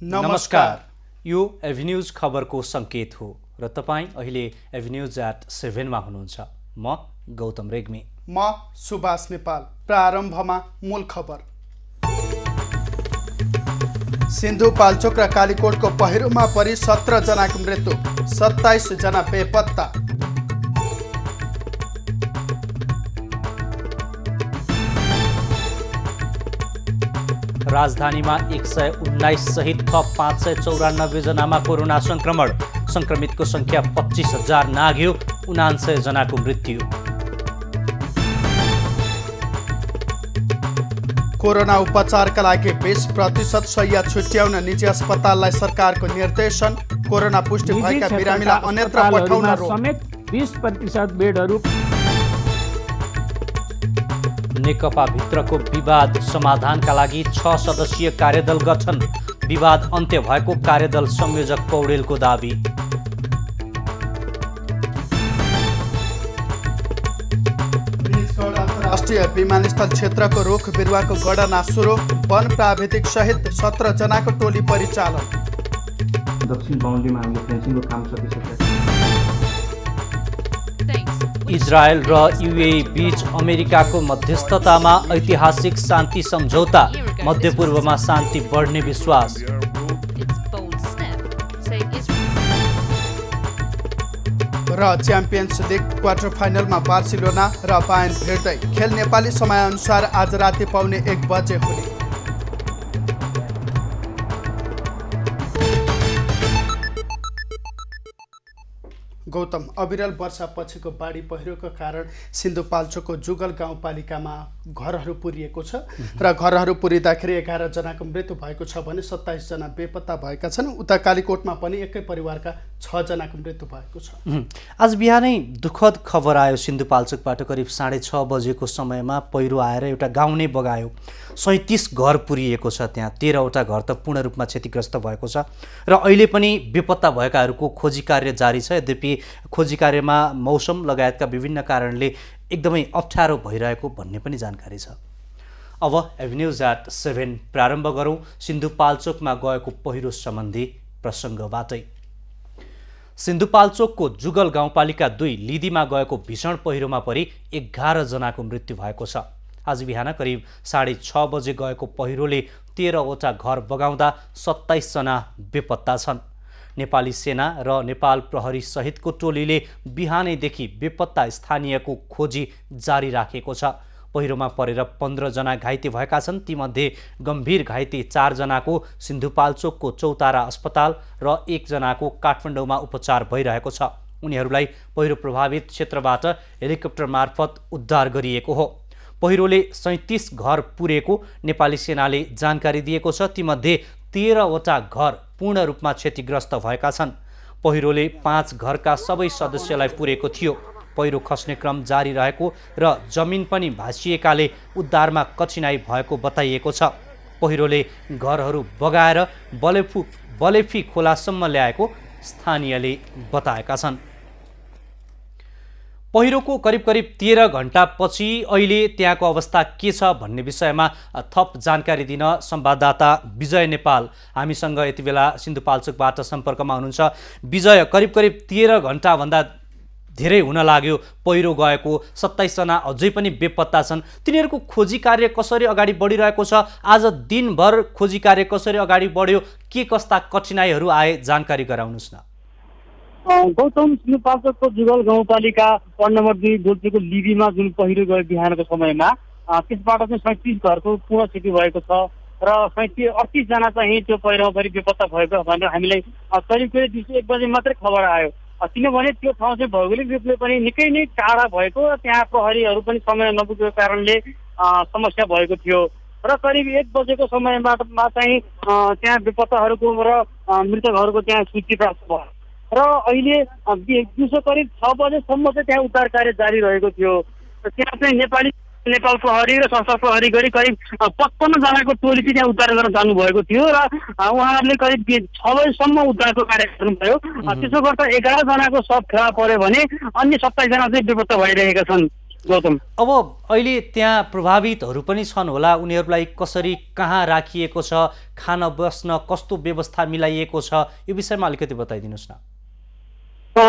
नमस्कार। यो एभिन्यूज खबरको संकेत हो र तपाईं अहिले एभिन्यूज@7 मा हुनुहुन्छ। म गौतम रेग्मी। म सुभाष नेपाल। प्रारम्भमा मूल खबर। सिन्धुपाल्चोक र कालीकोटको पहिरोमा परि 17 जनाको मृत्यु, 27 जना बेपत्ता। राजधानीमा 119 सहित थप 594 जनामा कोरोना संक्रमण, संक्रमितको संख्या 25,000 नाग्यो, 99 जनाको मृत्यु। कोरोना उपचारका लागि 20% शैय्या छुट्याउन निजी अस्पताललाई सरकारको निर्देशन। कोरोना पुष्टि भएका बिरामीलाई अन्यत्र पठाउन रोक। समेत 20% बेडहरू। नेकपा भित्रको विवाद समाधानका लागि 6 सदस्यीय कार्यदल गठन, विवाद अन्त्य भएको कार्यदल संयोजक पौडेलको दाबी। राष्ट्रिय विमानस्थल क्षेत्रको रुख बिरुवाको गणना सुरु, वन प्राविधिक सहित 17 जनाको टोली परिचालन। दक्षिण बाउन्ड्रीमा हामीले फेन्सिङको काम सकिसकेको छ। इजरायल र युएई बीच अमेरिकाको मध्यस्थतामा ऐतिहासिक शान्ति सम्झौता, मध्यपूर्वमा शान्ति बढ्ने विश्वास। र च्याम्पियन्स लिग क्वार्टर फाइनलमा बार्सिलोना र बायर्न भिड्दै। खेल नेपाली समयअनुसार आज राति पाउने 1 बजे हुने। गौतम, अविरल वर्षापछिको बाढी पहिरोको कारण सिन्धुपाल्चोकको जुगल गाउँपालिकामा घरहरू पुरिएको छ र घरहरू पुरिँदाखेरि 11 जनाको मृत्यु भएको छ भने 27 जना बेपत्ता भएका छन्। उता कालीकोटमा पनि एकै परिवारका 6 जनाको मृत्यु भएको छ। आज बिहानै दुःखद खबर आयो। सिन्धुपाल्चोकबाट करिब 6:30 बजेको समयमा पहिरो आएर एउटा गाउँ नै बगायो। 37 घर पुरिएको छ। त्यहाँ 13वटा घर त पूर्ण रूपमा क्षतिग्रस्त भएको छ र अहिले पनि बेपत्ता भएकाहरूको खोजी कार्य जारी छ। यद्यपि खोजी कार्यमा मौसम लगायतका विभिन्न कारणले एकदमै अप्ठ्यारो भइरहेको भन्ने पनि जानकारी छ। अब एभिन्यूज@7 प्रारम्भ गरौँ सिन्धुपाल्चोकमा गएको पहिरो सम्बन्धी प्रसङ्गबाटै। सिन्धुपाल्चोकको जुगल गाउँपालिका 2 लिदीमा गएको भीषण पहिरोमा परि 11 जनाको मृत्यु भएको छ। आज बिहान करिब 6:30 बजे गएको पहिरोले 13वटा घर बगाउँदा 27 जना बेपत्ता छन्। नेपाली सेना र नेपाल प्रहरी सहितको टोलीले बिहानैदेखि बेपत्ता स्थानीयको खोजी जारी राखेको छ। पहिरोमा परेर 15 जना घाइते भएका छन्। तीमध्ये गम्भीर घाइते 4 जनाको सिन्धुपाल्चोकको चौतारा अस्पताल र 1 जनाको काठमाडौँमा उपचार भइरहेको छ। उनीहरूलाई पहिरो प्रभावित क्षेत्रबाट हेलिकप्टर मार्फत उद्धार गरिएको हो। पहिरोले 37 घर पुरेको नेपाली सेनाले जानकारी दिएको छ। तीमध्ये 13वटा घर पूर्ण रूपमा क्षतिग्रस्त भएका छन्। पहिरोले 5 घरका सबै सदस्यलाई पुरेको थियो। पहिरो खस्ने क्रम जारी रहेको र जमिन पनि भाँसिएकाले उद्धारमा कठिनाई भएको बताइएको छ। पहिरोले घरहरू बगाएर बलेफी खोलासम्म ल्याएको स्थानीयले बताएका छन्। पहिरोको करिब 13 घण्टापछि अहिले त्यहाँको अवस्था के छ भन्ने विषयमा थप जानकारी दिन संवाददाता विजय नेपाल हामीसँग यति बेला सिन्धुपाल्चोकबाट सम्पर्कमा हुनुहुन्छ। विजय, करिब 13 घण्टाभन्दा धेरै हुन लाग्यो पहिरो गएको, 27 जना अझै पनि बेपत्ता छन्। तिनीहरूको खोजी कार्य कसरी अगाडि बढिरहेको छ? आज दिनभर खोजी कार्य कसरी अगाडि बढ्यो? के कस्ता कठिनाइहरू आए जानकारी गराउनुहोस् न। गौतम, सिन्धुपाल्चोकको जुगल गाउँपालिका वार्ड नम्बर 2 गोल्चीको लिबीमा जुन पहिरो गयो बिहानको समयमा, त्यसबाट चाहिँ 37 घरको पूर्ण क्षति भएको छ र 38 जना चाहिँ त्यो पहिरोमा परि बेपत्ता भएको भनेर हामीलाई करिब 1 बजे मात्रै खबर आयो। किनभने त्यो ठाउँ चाहिँ भौगोलिक रूपले पनि निकै नै टाढा भएको र त्यहाँ प्रहरीहरू पनि समय नपुगेको कारणले समस्या भएको थियो र करिब 1 बजेको समयमा चाहिँ त्यहाँ बेपत्ताहरूको र मृतकहरूको त्यहाँ सूची प्राप्त भयो र अहिले दिउँसो करिब 6 बजेसम्म चाहिँ त्यहाँ उद्धार कार्य जारी रहेको थियो। त्यहाँ चाहिँ नेपाल प्रहरी र सशस्त्र प्रहरी गरी करिब 55 जनाको टोली चाहिँ त्यहाँ उद्धार गर्न जानुभएको थियो र उहाँहरूले करिब 6 बजेसम्म उद्धारको कार्य गर्नुभयो। त्यसो गर्दा 11 जनाको शव फेला पर्यो भने अन्य 27 जना चाहिँ बेपत्ता भइरहेका छन्। गौतम। अब अहिले त्यहाँ प्रभावितहरू पनि छन् होला, उनीहरूलाई कसरी कहाँ राखिएको छ, खान बस्न कस्तो व्यवस्था मिलाइएको छ, यो विषयमा अलिकति बताइदिनुहोस् न।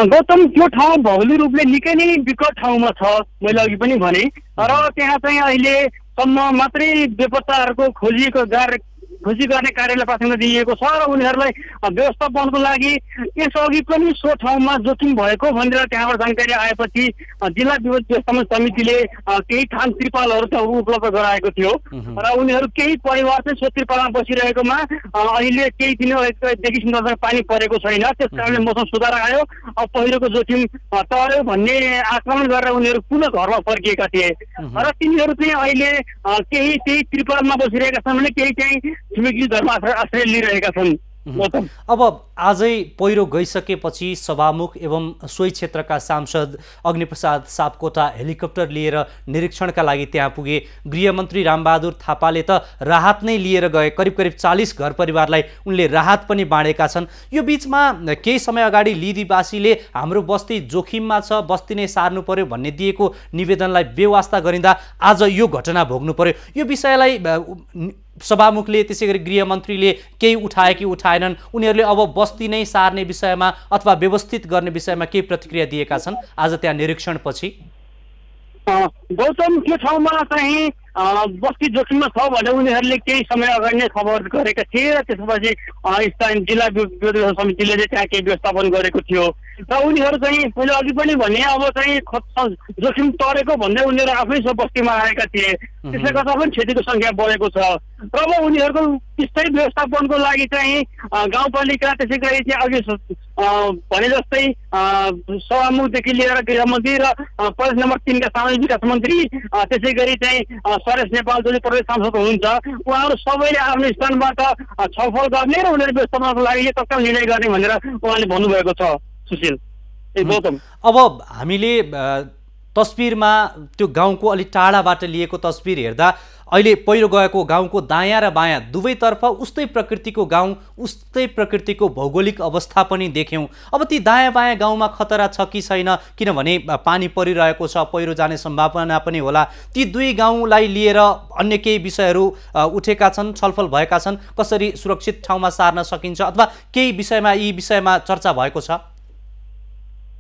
गौतम, त्यो ठाउँ भौगोलिक रूपले निकै नै विकट ठाउँमा छ, मैले अघि पनि भने। र त्यहाँ चाहिँ अहिलेसम्म मात्रै बेपत्ताहरूको खोजी गर्ने कार्यलाई प्राथमिकता दिइएको छ र उनीहरूलाई व्यवस्थापनको लागि यसअघि पनि सो ठाउँमा जोखिम भएको भनेर त्यहाँबाट जानकारी आएपछि जिल्ला विपद व्यवस्थापन समितिले केही थान त्रिपालहरू चाहिँ उपलब्ध गराएको थियो र उनीहरू केही परिवार चाहिँ सो त्रिपालमा बसिरहेकोमा अहिले केही दिनदेखि सुन्दर पानी परेको छैन, त्यस कारणले मौसम सुधार आयो, पहिरोको जोखिम टर्यो भन्ने आक्रमण गरेर उनीहरू पुनः घरमा फर्किएका थिए र तिनीहरू चाहिँ अहिले केही त्यही त्रिपालमा बसिरहेका छन् भने केही चाहिँ छिमेकी घरमा आश्रय लिइरहेका छन्। अब आजै पहिरो गइसकेपछि सभामुख एवं सोही क्षेत्रका सांसद अग्निप्रसाद सापकोटा हेलिकप्टर लिएर निरीक्षणका लागि त्यहाँ पुगे। गृहमन्त्री रामबहादुर थापाले त राहत नै लिएर गए, करिब करिब 40 घर परिवारलाई उनले राहत पनि बाँडेका छन्। यो बीचमा केही समय अगाडि लिदीवासीले हाम्रो बस्ती जोखिममा छ, बस्ती नै सार्नु पर्यो भन्ने दिएको निवेदनलाई बेवास्ता गरिँदा आज यो घटना भोग्नु पर्यो। यो विषयलाई सभामुखले त्यसै गरी गृहमन्त्रीले केही उठाए कि उठाएनन्, उनीहरूले अब बस्ती नै सार्ने विषयमा अथवा व्यवस्थित गर्ने विषयमा केही प्रतिक्रिया दिएका छन् आज त्यहाँ निरीक्षणपछि? गौतम, त्यो ठाउँमा चाहिँ बस्ती जोखिममा छ भने उनीहरूले केही समय अगाडि नै खबर गरेका थिए र त्यसपछि स्थानीय जिल्ला विपद समितिले चाहिँ त्यहाँ केही व्यवस्थापन गरेको थियो र उनीहरू चाहिँ मैले अघि पनि भने अब चाहिँ जोखिम टरेको भन्दै उनीहरू आफै बस्तीमा आएका थिए, त्यसले गर्दा पनि क्षतिको सङ्ख्या बढेको छ र अब उनीहरूको त्यस्तै व्यवस्थापनको लागि चाहिँ गाउँपालिका त्यसै गरी चाहिँ अघि भने जस्तै सभामुखदेखि लिएर गृहमन्त्री र प्रदेश नम्बर 3 का सामाजिक विकास मन्त्री त्यसै गरी चाहिँ सरेश नेपाल जो प्रदेश सांसद हुनुहुन्छ उहाँहरू सबैले आफ्नो स्थानबाट छलफल गर्ने र उनीहरू व्यवस्थापनको लागि तत्काल निर्णय गर्ने भनेर उहाँले भन्नुभएको छ। सुशील, गौतम, अब हामीले तस्बिरमा त्यो गाउँको अलि टाढाबाट लिएको तस्बिर हेर्दा अहिले पहिरो गएको गाउँको दायाँ र बायाँ दुवैतर्फ उस्तै प्रकृतिको गाउँ, उस्तै प्रकृतिको भौगोलिक अवस्था पनि देख्यौँ। अब ती दायाँ बायाँ गाउँमा खतरा छ कि छैन, किनभने पानी परिरहेको छ, पहिरो जाने सम्भावना पनि होला। ती दुई गाउँलाई लिएर अन्य केही विषयहरू उठेका छन्, छलफल भएका छन्, कसरी सुरक्षित ठाउँमा सार्न सकिन्छ अथवा केही विषयमा यी विषयमा चर्चा भएको छ?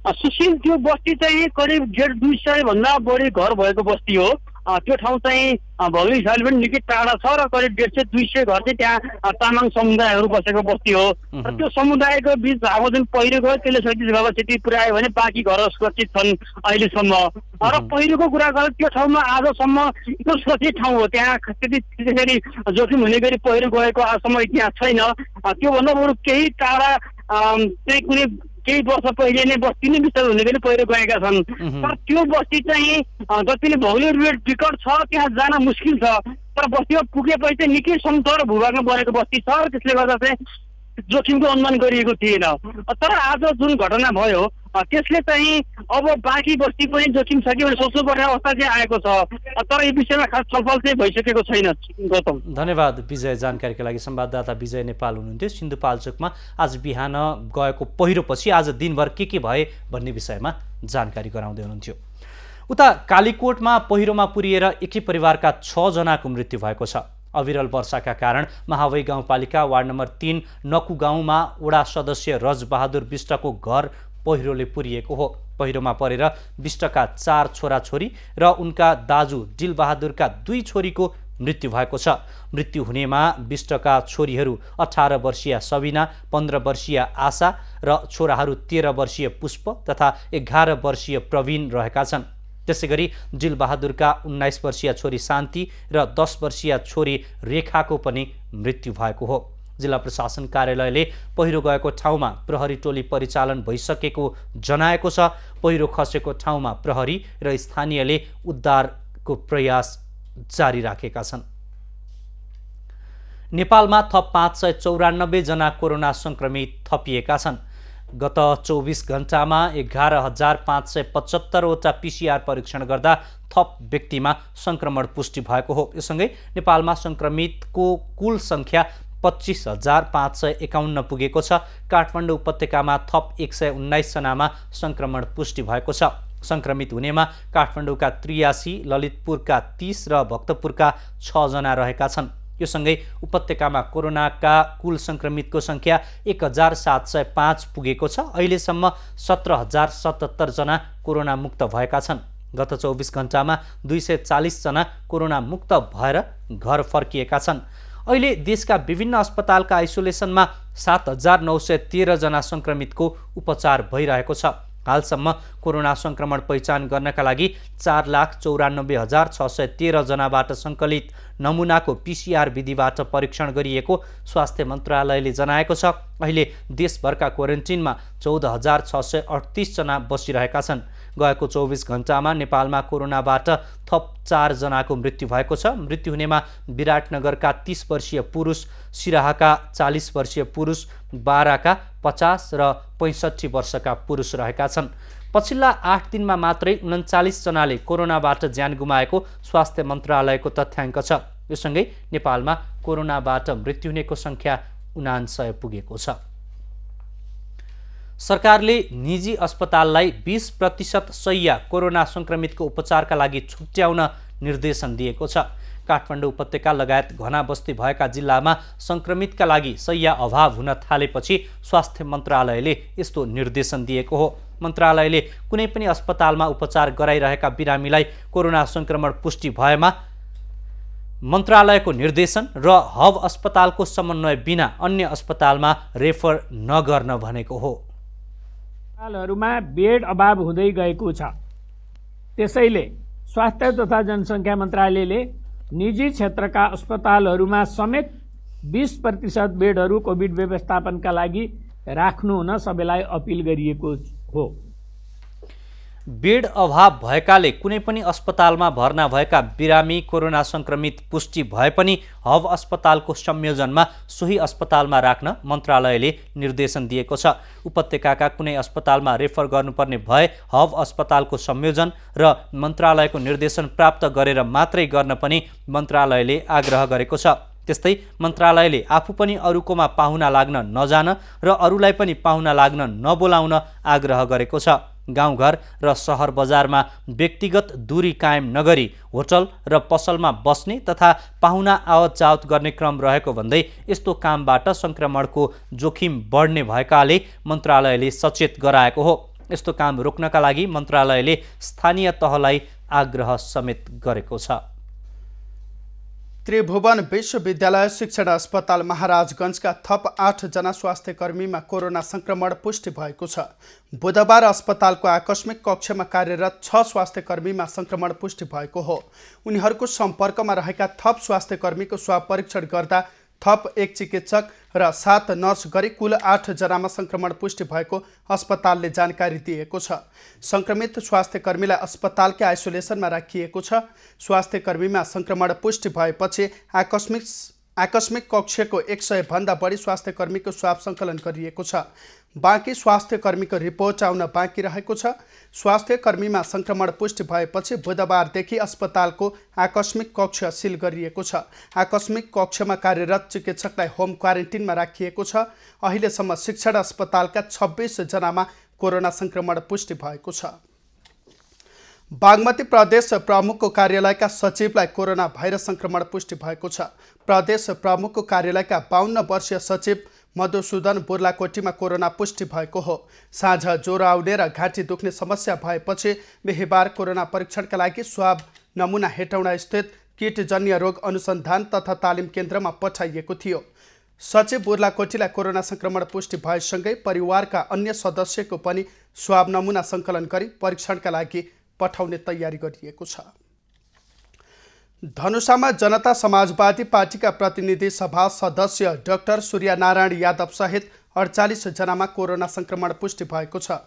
सुशील, त्यो बस्ती चाहिँ करिब 150 भन्दा बढी घर भएको बस्ती हो। त्यो ठाउँ चाहिँ भौगोलिक हिसाबले पनि निकै टाढा छ र करिब 150-200 घर चाहिँ त्यहाँ तामाङ समुदायहरू बसेको बस्ती हो र त्यो समुदायको बिच अब जुन पहिरो गयो त्यसले क्षति क्षति पुर्यायो भने बाँकी घर सुरक्षित छन् अहिलेसम्म। र पहिरोको कुरा गर्दा त्यो ठाउँमा आजसम्म एकदम सुरक्षित ठाउँ हो, त्यहाँ त्यसरी जोखिम हुने गरी पहिरो गएको आजसम्म इतिहास छैन। त्योभन्दा बरु केही टाढा चाहिँ कुनै केही वर्ष पहिले नै बस्ती नै विस्तार हुने गरी पहिरो गएका छन्, तर त्यो बस्ती चाहिँ जति नै भौगोलिक रूपले विकट छ त्यहाँ जान मुस्किल छ, तर बस्तीमा पुगेपछि चाहिँ निकै समतल भूभागमा बनेको बस्ती छ र त्यसले गर्दा चाहिँ जोखिमको अनुमान गरिएको थिएन। तर आज जुन घटना भयो त्यसले चाहिँ अब बाँकी बस्ती पनि जोखिम छ कि भनेर सोच्नुपर्ने अवस्था चाहिँ आएको छ, तर यो विषयमा खास छलफल चाहिँ भइसकेको छैन। गौतम, धन्यवाद विजय, जानकारीका लागि। संवाददाता विजय नेपाल हुनुहुन्थ्यो सिन्धुपाल्चोकमा। आज बिहान गएको पहिरोपछि आज दिनभर के भए भन्ने विषयमा जानकारी गराउँदै हुनुहुन्थ्यो। उता कालीकोटमा पहिरोमा पुरिएर एकै परिवारका 6 जनाको मृत्यु भएको छ। अविरल वर्षाका कारण महावै गाउँपालिका वार्ड नम्बर 3 नकु गाउँमा वडा सदस्य रजबहादुर विष्टको घर पहिरोले पुरिएको हो। पहिरोमा परेर विष्टका 4 छोराछोरी र उनका दाजु दिलबहादुरका 2 छोरीको मृत्यु भएको छ। मृत्यु हुनेमा विष्टका छोरीहरू 18 वर्षीय सबिना, 15 वर्षीय आशा र छोराहरू 13 वर्षीय पुष्प तथा 11 वर्षीय प्रवीण रहेका छन्। त्यसै गरी दिलबहादुरका 19 वर्षीय छोरी शान्ति र 10 वर्षीय छोरी रेखाको पनि मृत्यु भएको हो। जिल्ला प्रशासन कार्यालयले पहिरो गएको ठाउँमा प्रहरी टोली परिचालन भइसकेको जनाएको छ। पहिरो खसेको ठाउँमा प्रहरी र स्थानीयले उद्धारको प्रयास जारी राखेका छन्। नेपालमा थप 594 जना कोरोना संक्रमित थपिएका छन्। गत 24 घण्टामा 11,575 वटा PCR परीक्षण गर्दा थप व्यक्तिमा संक्रमण पुष्टि भएको हो। यससँगै नेपालमा संक्रमितको कुल संख्या 25,551 पुगेको छ। काठमाडौँ उपत्यकामा थप 119 जनामा संक्रमण पुष्टि भएको छ। सङ्क्रमित हुनेमा काठमाडौँका 83, ललितपुरका 30 र भक्तपुरका 6 जना रहेका छन्। यो सँगै उपत्यकामा कोरोनाका कुल सङ्क्रमितको सङ्ख्या 1705 पुगेको छ। अहिलेसम्म 17077 जना कोरोना मुक्त भएका छन्। गत 24 घण्टामा 240 जना कोरोना मुक्त भएर घर फर्किएका छन्। अहिले देशका विभिन्न अस्पतालका आइसोलेसनमा 7913 जना सङ्क्रमितको उपचार भइरहेको छ। हालसम्म कोरोना सङ्क्रमण पहिचान गर्नका लागि 4,94,613 जनाबाट सङ्कलित नमुनाको PCR विधिबाट परीक्षण गरिएको स्वास्थ्य मन्त्रालयले जनाएको छ। अहिले देशभरका क्वारेन्टिनमा 14,638 जना बसिरहेका छन्। गएको 24 घण्टामा नेपालमा कोरोनाबाट थप 4 जनाको मृत्यु भएको छ। मृत्यु हुनेमा विराटनगरका 30 वर्षीय पुरुष, सिराहाका 40 वर्षीय पुरुष, बाराका 50 र 65 वर्षका पुरुष रहेका छन्। पछिल्ला 8 दिनमा मात्रै 39 जनाले कोरोनाबाट ज्यान गुमाएको स्वास्थ्य मन्त्रालयको तथ्याङ्क छ। यो सँगै नेपालमा कोरोनाबाट मृत्यु हुनेको सङ्ख्या 99 पुगेको छ। सरकारले निजी अस्पताललाई 20% शैय्या कोरोना सङ्क्रमितको उपचारका लागि छुट्याउन निर्देशन दिएको छ। काठमाडौँ उपत्यका लगायत घना बस्ती भएका जिल्लामा सङ्क्रमितका लागि शैय्या अभाव हुन थालेपछि स्वास्थ्य मन्त्रालयले यस्तो निर्देशन दिएको हो। मन्त्रालयले कुनै पनि अस्पतालमा उपचार गराइरहेका बिरामीलाई कोरोना सङ्क्रमण पुष्टि भएमा मन्त्रालयको निर्देशन र हब अस्पतालको समन्वय बिना अन्य अस्पतालमा रेफर नगर्न भनेको हो। अस्पतालहरूमा बेड अभाव हुँदै गएको छ। त्यसैले स्वास्थ्य तथा जनसङ्ख्या मन्त्रालयले निजी क्षेत्रका अस्पतालहरूमा समेत 20% बेडहरू कोभिड व्यवस्थापनका लागि राख्नु हुन सबैलाई अपिल गरिएको हो। बेड अभाव भएकाले कुनै पनि अस्पतालमा भर्ना भएका बिरामी कोरोना सङ्क्रमित पुष्टि भए पनि हब अस्पतालको संयोजनमा सोही अस्पतालमा राख्न मन्त्रालयले निर्देशन दिएको छ। उपत्यकाका कुनै अस्पतालमा रेफर गर्नुपर्ने भए हब अस्पतालको संयोजन र मन्त्रालयको निर्देशन प्राप्त गरेर मात्रै गर्न पनि मन्त्रालयले आग्रह गरेको छ। त्यस्तै मन्त्रालयले आफू पनि अरूकोमा पाहुना लाग्न नजान र अरूलाई पनि पाहुना लाग्न नबोलाउन आग्रह गरेको छ। गाउँघर र सहर बजारमा व्यक्तिगत दूरी कायम नगरी होटल र पसलमा बस्ने तथा पाहुना आवत जावत गर्ने क्रम रहेको भन्दै यस्तो कामबाट सङ्क्रमणको जोखिम बढ्ने भएकाले मन्त्रालयले सचेत गराएको हो। यस्तो काम रोक्नका लागि मन्त्रालयले स्थानीय तहलाई आग्रह समेत गरेको छ। त्रिभुवन विश्वविद्यालय शिक्षण अस्पताल महाराजगञ्जका थप 8 जना स्वास्थ्य कर्मीमा कोरोना सङ्क्रमण पुष्टि भएको छ। बुधबार अस्पतालको आकस्मिक कक्षमा कार्यरत 6 स्वास्थ्य कर्मीमा सङ्क्रमण पुष्टि भएको हो। उनीहरूको सम्पर्कमा रहेका थप स्वास्थ्य कर्मीको स्वाब परीक्षण गर्दा थप 1 चिकित्सक र 7 नर्स गरी कुल 8 जनामा सङ्क्रमण पुष्टि भएको अस्पतालले जानकारी दिएको छ। सङ्क्रमित स्वास्थ्य कर्मीलाई अस्पतालकै आइसोलेसनमा राखिएको छ। स्वास्थ्य कर्मीमा सङ्क्रमण पुष्टि भएपछि आकस्मिक कक्षको 100 भन्दा बढी स्वास्थ्य कर्मीको स्वाब सङ्कलन गरिएको छ। बाँकी स्वास्थ्य कर्मीको रिपोर्ट आउन बाँकी रहेको छ। स्वास्थ्य कर्मीमा सङ्क्रमण पुष्टि भएपछि बुधबारदेखि अस्पतालको आकस्मिक कक्ष सिल गरिएको छ। आकस्मिक कक्षमा कार्यरत चिकित्सकलाई होम क्वारेन्टिनमा राखिएको छ। अहिलेसम्म शिक्षण अस्पतालका 26 जनामा कोरोना सङ्क्रमण पुष्टि भएको छ। बागमती प्रदेश प्रमुखको कार्यालयका सचिवलाई कोरोना भाइरस सङ्क्रमण पुष्टि भएको छ। प्रदेश प्रमुखको कार्यालयका 52 वर्षीय सचिव मधुसूदन बुर्लाकोटीमा कोरोना पुष्टि भएको हो। साँझ ज्वरो आउने र घाँटी दुख्ने समस्या भएपछि बिहिबार कोरोना परीक्षणका लागि स्वाब नमुना हेटौँडा स्थित कीटजन्य रोग अनुसन्धान तथा तालिम केन्द्रमा पठाइएको थियो। सचिव बुर्लाकोटीलाई कोरोना सङ्क्रमण पुष्टि भएसँगै परिवारका अन्य सदस्यको पनि स्वाब नमुना सङ्कलन गरी परीक्षणका लागि पठाउने तयारी गरिएको छ। धनुषामा जनता समाजवादी पार्टीका प्रतिनिधि सभा सदस्य डाक्टर सूर्यनारायण यादव सहित 48 जनामा कोरोना सङ्क्रमण पुष्टि भएको छ।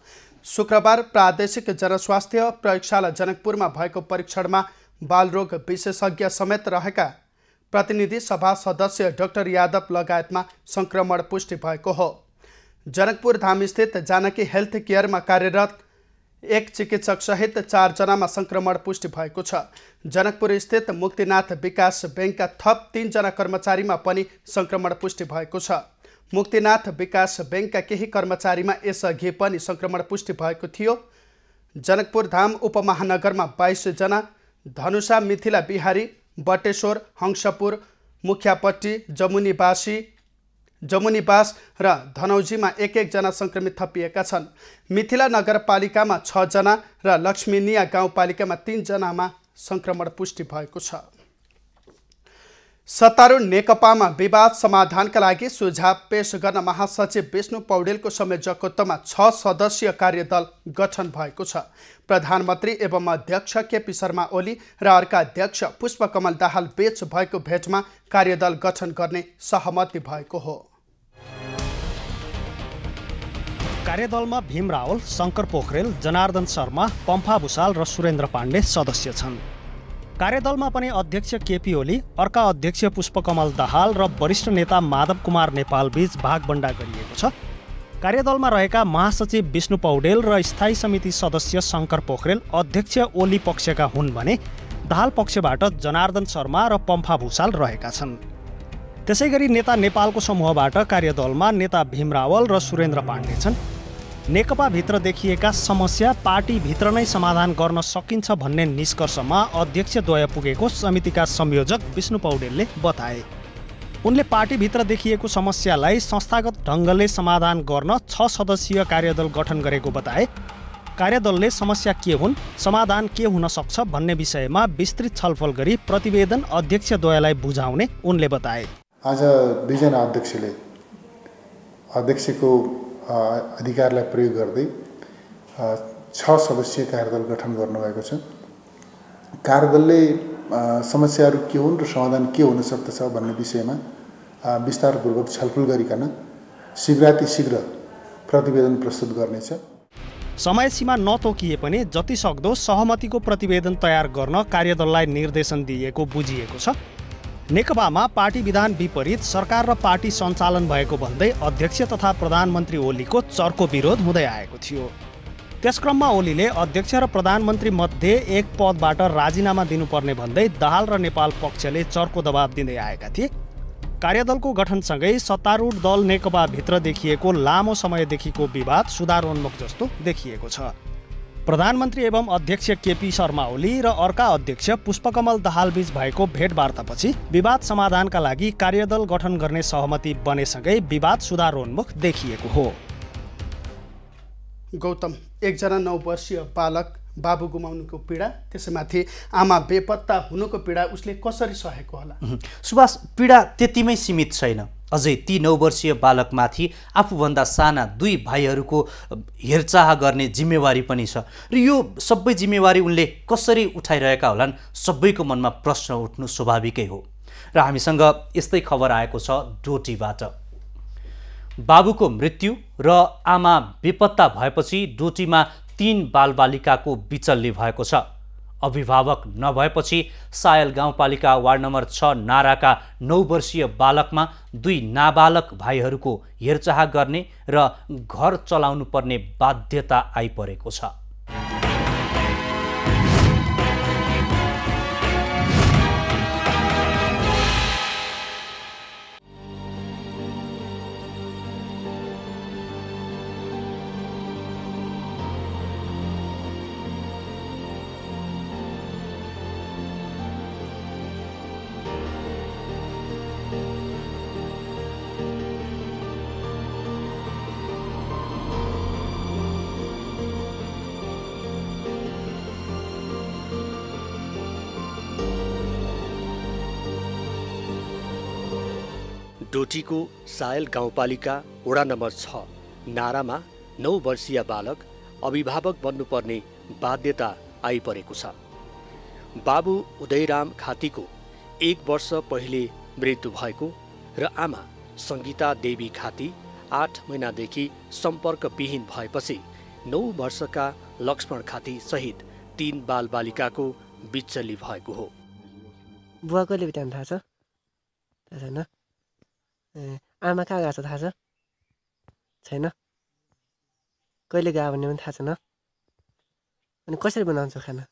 शुक्रबार प्रादेशिक जनस्वास्थ्य प्रयोगशाला जनकपुरमा भएको परीक्षणमा बालरोग विशेषज्ञ समेत रहेका प्रतिनिधि सभा सदस्य डाक्टर यादव लगायतमा सङ्क्रमण पुष्टि भएको हो। जनकपुर धामस्थित जानकी हेल्थ केयरमा कार्यरत 1 चिकित्सक सहित 4 जनामा सङ्क्रमण पुष्टि भएको छ। जनकपुर स्थित मुक्तिनाथ विकास ब्याङ्कका थप 3 जना कर्मचारीमा पनि सङ्क्रमण पुष्टि भएको छ। मुक्तिनाथ विकास ब्याङ्कका केही कर्मचारीमा यसअघि पनि सङ्क्रमण पुष्टि भएको थियो। जनकपुर धाम उपमहानगरमा 22 जना, धनुषा, मिथिला बिहारी, बटेश्वर, हंसपुर, मुखियापट्टी, जमुनीबास र धनौजीमा 1-1 जना संक्रमित थपिएका छन्। मिथिला नगरपालिकामा 6 जना र लक्ष्मीनिया गाउँपालिकामा 3 जनामा संक्रमण पुष्टि भएको छ। सत्तारूढ नेकपामा विवाद समाधानका लागि सुझाव पेश गर्न महासचिव विष्णु पौडेलको संयोजकत्वमा 6 सदस्यीय कार्यदल गठन भएको छ। प्रधानमन्त्री एवं अध्यक्ष केपी शर्मा ओली र अर्का अध्यक्ष पुष्पकमल दाहाल बीच भएको भेटमा कार्यदल गठन गर्ने सहमति भएको हो। कार्यदलमा भीम रावल, शङ्कर पोखरेल, जनार्दन शर्मा, पम्फा भुषाल र सुरेन्द्र पाण्डे सदस्य छन्। कार्यदलमा पनि अध्यक्ष केपी ओली, अर्का अध्यक्ष पुष्पकमल दाहाल र वरिष्ठ नेता माधव कुमार नेपाल बीच भागबण्डा गरिएको छ। कार्यदलमा रहेका महासचिव विष्णु पौडेल र स्थायी समिति सदस्य शङ्कर पोखरेल अध्यक्ष ओली पक्षका हुन् भने दाहाल पक्षबाट जनार्दन शर्मा र पम्फा भुषाल रहेका छन्। त्यसैगरी नेता नेपालको समूहबाट कार्यदलमा नेता भीम रावल र सुरेन्द्र पाण्डे छन्। नेकपाभित्र देखिएका समस्या पार्टीभित्र नै समाधान गर्न सकिन्छ भन्ने निष्कर्षमा अध्यक्षद्वय पुगेको समितिका संयोजक विष्णु पौडेलले बताए। उनले पार्टीभित्र देखिएको समस्यालाई संस्थागत ढङ्गले समाधान गर्न 6 सदस्यीय कार्यदल गठन गरेको बताए। कार्यदलले समस्या के हुन्, समाधान के हुन सक्छ भन्ने विषयमा विस्तृत छलफल गरी प्रतिवेदन अध्यक्षद्वयलाई बुझाउने उनले बताए। आज 2 जना अध्यक्षको अधिकारलाई प्रयोग गर्दै 6 सदस्यीय कार्यदल गठन गर्नुभएको छ। कार्यदलले समस्याहरू के हुन् र समाधान के हुन सक्दछ भन्ने विषयमा विस्तारपूर्वक छलफल गरिकन शीघ्रातिशीघ्र प्रतिवेदन प्रस्तुत गर्नेछ। समय सीमा नतोकिए पनि जति सक्दो सहमतिको प्रतिवेदन तयार गर्न कार्यदललाई निर्देशन दिएको बुझिएको छ। नेकपामा पार्टी विधान विपरीत सरकार र पार्टी सञ्चालन भएको भन्दै अध्यक्ष तथा प्रधानमन्त्री ओलीको चर्को विरोध हुँदै आएको थियो। त्यसक्रममा ओलीले अध्यक्ष र प्रधानमन्त्री मध्ये एक पदबाट राजीनामा दिनुपर्ने भन्दै दाहाल र नेपाल पक्षले चर्को दबाब दिँदै आएका थिए। कार्यदलको गठनसँगै सत्तारूढ दल नेकपाभित्र देखिएको लामो समयदेखिको विवाद सुधारोन्मुख जस्तो देखिएको छ। प्रधानमन्त्री एवं अध्यक्ष केपी शर्मा ओली र अर्का अध्यक्ष पुष्पकमल दाहाल बीच भएको भेटवार्तापछि विवाद समाधानका लागि कार्यदल गठन गर्ने सहमति बनेसँगै विवाद सुधारोन्मुख देखिएको हो। गौतम, 1 जना 9 वर्षीय बालक बाबु गुमाउनुको पीडा, त्यसैमाथि आमा बेपत्ता हुनुको पीडा उसले कसरी सहेको होला? सुभाष, पीडा त्यतिमै सीमित छैन। अझै ती 9 वर्षीय बालकमाथि आफूभन्दा साना 2 भाइहरूको हेरचाह गर्ने जिम्मेवारी पनि छ र यो सबै जिम्मेवारी उनले कसरी उठाइरहेका होलान्, सबैको मनमा प्रश्न उठ्नु स्वाभाविकै हो। र हामीसँग यस्तै खबर आएको छ डोटीबाट। बाबुको मृत्यु र आमा बेपत्ता भएपछि डोटीमा 3 बालबालिकाको बिचल्ली भएको छ। अभिभावक नभएपछि सायल गाउँपालिका वार्ड नम्बर 6 नाराका 9 वर्षीय बालकमा 2 नाबालक भाइहरूको हेरचाह गर्ने र घर चलाउनु पर्ने बाध्यता आइपरेको छ। डोटीको सायल गाउँपालिका वडा नम्बर 6 नारामा 9 वर्षीय बालक अभिभावक बन्नुपर्ने बाध्यता आइपरेको छ। बाबु उदयराम खातीको 1 वर्ष पहिले मृत्यु भएको र आमा सङ्गीता देवी खाती 8 महिनादेखि सम्पर्कविहीन भएपछि 9 वर्षका लक्ष्मण खाती सहित 3 बालबालिकाको बिचल्ली भएको हो। बुवा कहिले बिताउनु थाहा छ? थाहा छैन। आमा कहाँ गएको छ थाहा छ? छैन। कहिले गयो भन्ने पनि थाहा छैन। अनि कसरी बनाउँछौ खाना?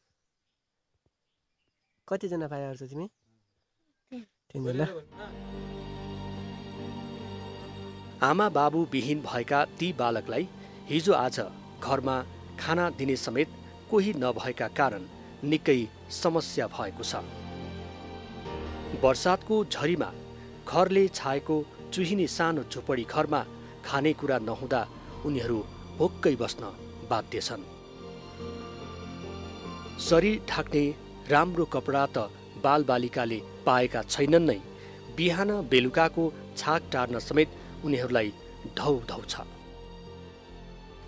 कतिजना भाइहरू छ तिमी? 3 जना। आमा बाबु विहीन भएका ती बालकलाई हिजो आज घरमा खाना दिने समेत कोही नभएका कारण निकै समस्या भएको छ। वर्षातको झरीमा घरले छाएको चुहिने सानो झोपडी घरमा खानेकुरा नहुँदा उनीहरू भोक्कै बस्न बाध्य छन्। शरीर ढाक्ने राम्रो कपडा त बालबालिकाले पाएका छैनन् नै, बिहान बेलुकाको छाक टार्न समेत उनीहरूलाई ढौ छ।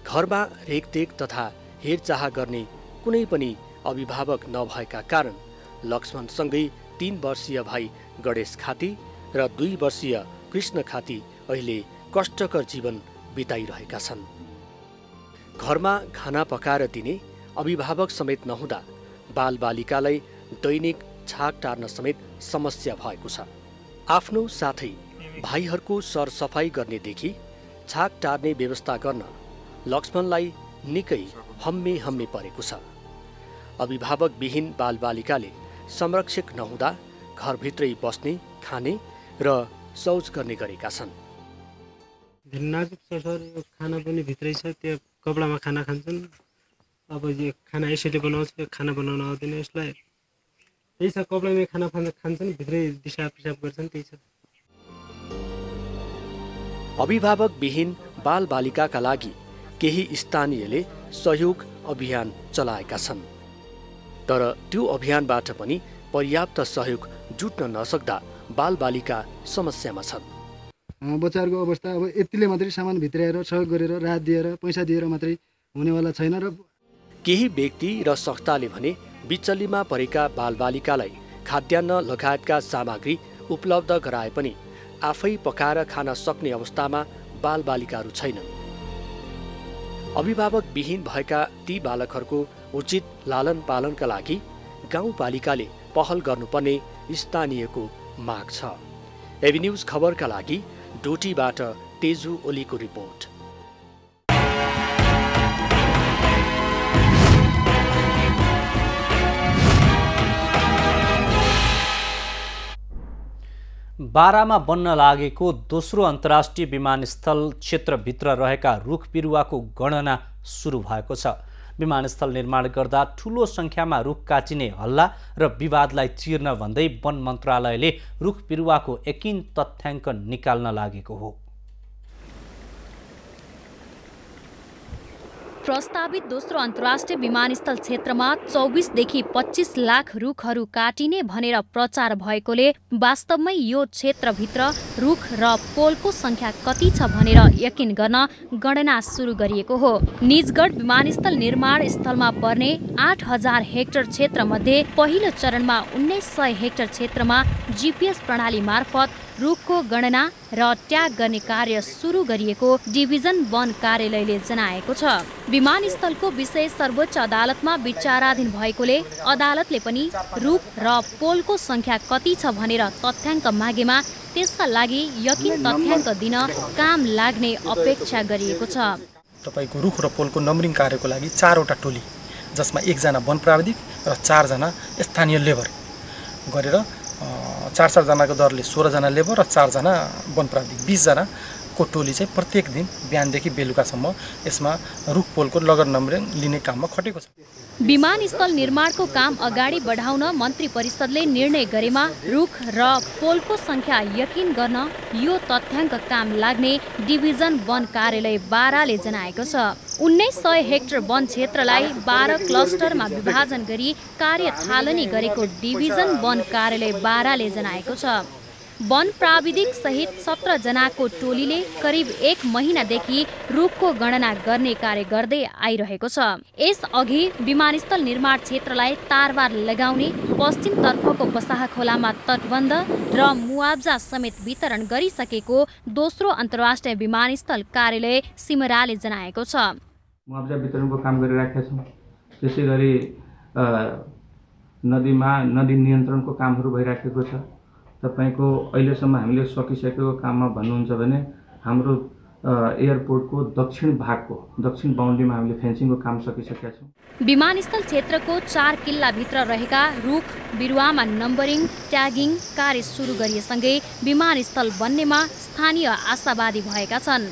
घरमा रेखदेख तथा हेरचाह गर्ने कुनै पनि अभिभावक नभएका कारण लक्ष्मणसँगै 3 वर्षीय भाइ गणेश खाती र 2 वर्षीय कृष्ण खाती अहिले कष्टकर जीवन बिताइरहेका छन्। घरमा खाना पकाएर दिने अभिभावक समेत नहुँदा बालबालिकालाई दैनिक छाक टार्न समेत समस्या भएको छ। आफ्नो साथै भाइहरूको सरसफाई गर्नेदेखि छाक टार्ने व्यवस्था गर्न लक्ष्मणलाई निकै हम्मे परेको छ। अभिभावकविहीन बालबालिकाले संरक्षक नहुँदा घरभित्रै बस्ने, खाने र शौच गर्ने गरेका छन्। नाजुक छ सर, खाना पनि भित्रै छ, त्यो कपडामा खाना खान्छन्। अब यो खाना यसैले बनाउँछ, खाना बनाउन आउँदैन यसलाई, त्यही छ, कपडामै खाना खान्छन्, भित्रै दिसा पिसाब गर्छन्, त्यही छ। अभिभावकविहीन बालबालिकाका लागि केही स्थानीयले सहयोग अभियान चलाएका छन्, तर त्यो अभियानबाट पनि पर्याप्त सहयोग जुट्न नसक्दा बालबालिका समस्यामा छन्। बच्चाहरूको अवस्था अब यतिले मात्रै सामान भित्राएर सहयोग गरेर राहत दिएर पैसा दिएर मात्रै हुनेवाला छैन। र केही व्यक्ति र संस्थाले भने बिचल्लीमा परेका बालबालिकालाई खाद्यान्न लगायतका सामग्री उपलब्ध गराए पनि आफै पकाएर खान सक्ने अवस्थामा बालबालिकाहरू छैनन्। अभिभावकविहीन भएका ती बालकहरूको उचित लालन पालनका लागि गाउँपालिकाले पहल गर्नुपर्ने स्थानीयको माग छ। एबी न्युज खबरका लागि डोटीबाट तेजु ओलीको रिपोर्ट। बारामा बन्न लागेको दोस्रो अन्तर्राष्ट्रिय विमानस्थल क्षेत्रभित्र रहेका रुख बिरुवाको गणना सुरु भएको छ। विमानस्थल निर्माण गर्दा ठूलो संख्यामा रुख काटिने हल्ला र विवादलाई चिर्न भन्दै वन मन्त्रालयले रुख बिरुवाको यकिन तथ्याङ्क निकाल्न लागेको हो। प्रस्तावित दोस्रो अन्तर्राष्ट्रिय विमानस्थल क्षेत्रमा 24 देखि 25 लाख रुखहरू काटिने भनेर प्रचार भएकोले वास्तवमै यो क्षेत्रभित्र रुख र पोलको संख्या कति छ भनेर यकिन गर्न गणना सुरु गरिएको हो। निजगढ विमानस्थल निर्माण स्थलमा पर्ने 8000 हेक्टर क्षेत्रमध्ये पहिलो चरणमा 1900 हेक्टर क्षेत्रमा जीपीएस प्रणाली मार्फत रुखको गणना र ट्याग गर्ने कार्य सुरु गरिएको डिभिजन वन कार्यालयले जनाएको छ। विमानस्थलको विषय सर्वोच्च अदालतमा विचाराधीन भएकोले अदालतले पनि रुख र पोलको संख्या कति छ भनेर तथ्याङ्क मागेमा त्यसका लागि यकिन तथ्याङ्क दिन काम लाग्ने अपेक्षा गरिएको छ। तपाईको रुख र पोलको नम्बरिङ कार्यको लागि 4 वटा टोली, जसमा 1 जना वन प्राविधिक र 4 जना स्थानीय लेबर गरेर 4 जनाको दरले 16 जना लेबर र 4 जना वन प्राविधिक 20 जनाको टोली चाहिँ प्रत्येक दिन बिहानदेखि बेलुकासम्म यसमा रुख पोलको लगन नम्बरिङ लिने काममा खटेको छ। विमानस्थल निर्माणको काम अगाडि बढाउन मन्त्री परिषदले निर्णय गरेमा रुख र पोलको संख्या यकिन गर्न यो तथ्याङ्क काम लाग्ने डिभिजन वन कार्यालय बाराले जनाएको छ। 1900 हेक्टर वन क्षेत्रलाई 12 क्लस्टरमा विभाजन गरी कार्य थालनी गरेको डिभिजन वन कार्यालय बाराले जनाएको छ। वन प्राविधिक सहित 17 जनाको टोलीले करिब 1 महिनादेखि रुखको गणना गर्ने कार्य गर्दै आइरहेको छ। यसअघि विमानस्थल निर्माण क्षेत्रलाई तारबार लगाउने, पश्चिमतर्फको बसाह खोलामा तटबन्ध र मुआब्जा समेत वितरण गरिसकेको दोस्रो अन्तर्राष्ट्रिय विमानस्थल कार्यालय सिमराले जनाएको छ। मुआब्जा वितरणको काम गरिराखेका छौँ। त्यसै गरी नदी नियन्त्रणको कामहरू भइराखेको छ। तपाईको अहिलेसम्म हामीले सकिसकेको काममा भन्नुहुन्छ भने हाम्रो एयरपोर्टको दक्षिण भागको दक्षिण बाउन्ड्रीमा हामीले फेन्सिङको काम सकिसकेका छौँ। विमानस्थल क्षेत्रको 4 किल्लाभित्र रहेका रुख बिरुवामा नम्बरिङ ट्यागिङ कार्य सुरु गरिएसँगै विमानस्थल बन्नेमा स्थानीय आशावादी भएका छन्।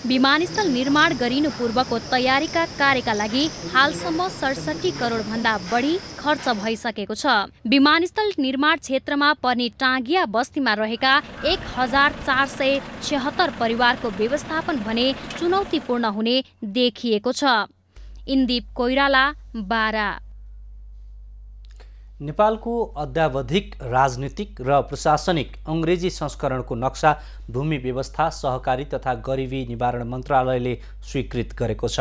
विमानस्थल निर्माण गरिनु पूर्वको तयारीका कार्यका लागि हालसम्म 67 करोड भन्दा बढी खर्च भइसकेको छ। विमानस्थल निर्माण क्षेत्रमा पर्ने टाँगिया बस्तीमा रहेका 1476 परिवारको व्यवस्थापन भने चुनौतीपूर्ण हुने देखिएको छ। इन्दीप कोइराला, बारा। नेपालको अद्यावधिक राजनीतिक र प्रशासनिक अङ्ग्रेजी संस्करणको नक्सा भूमि व्यवस्था, सहकारी तथा गरिबी निवारण मन्त्रालयले स्वीकृत गरेको छ।